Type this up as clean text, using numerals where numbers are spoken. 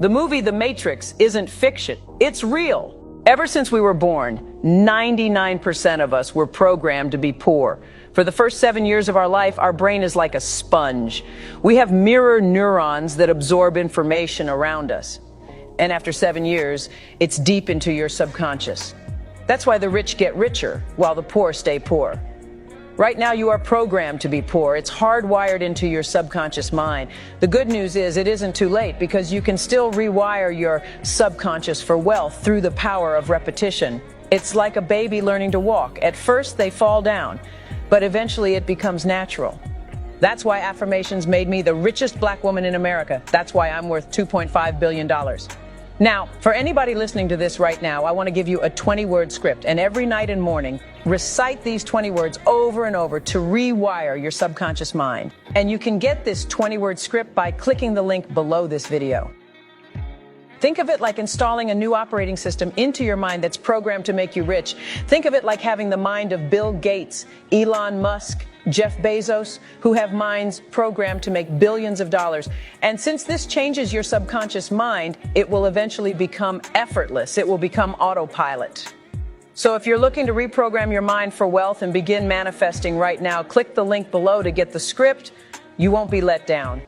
The movie The Matrix isn't fiction, it's real. Ever since we were born, 99% of us were programmed to be poor. For the first 7 years of our life, our brain is like a sponge. We have mirror neurons that absorb information around us. And after 7 years, it's deep into your subconscious. That's why the rich get richer, while the poor stay poor. Right now, you are programmed to be poor. It's hardwired into your subconscious mind. The good news is it isn't too late, because you can still rewire your subconscious for wealth through the power of repetition. It's like a baby learning to walk. At first, they fall down, but eventually it becomes natural. That's why affirmations made me the richest black woman in America. That's why I'm worth $2.5 billion. Now, for anybody listening to this right now, I want to give you a 20-word script, and every night and morning, recite these 20 words over and over to rewire your subconscious mind. And you can get this 20-word script by clicking the link below this video. Think of it like installing a new operating system into your mind that's programmed to make you rich. Think of it like having the mind of Bill Gates, Elon Musk, Jeff Bezos, who have minds programmed to make billions of dollars. And since this changes your subconscious mind, it will eventually become effortless. It will become autopilot. So if you're looking to reprogram your mind for wealth and begin manifesting right now, click the link below to get the script. You won't be let down.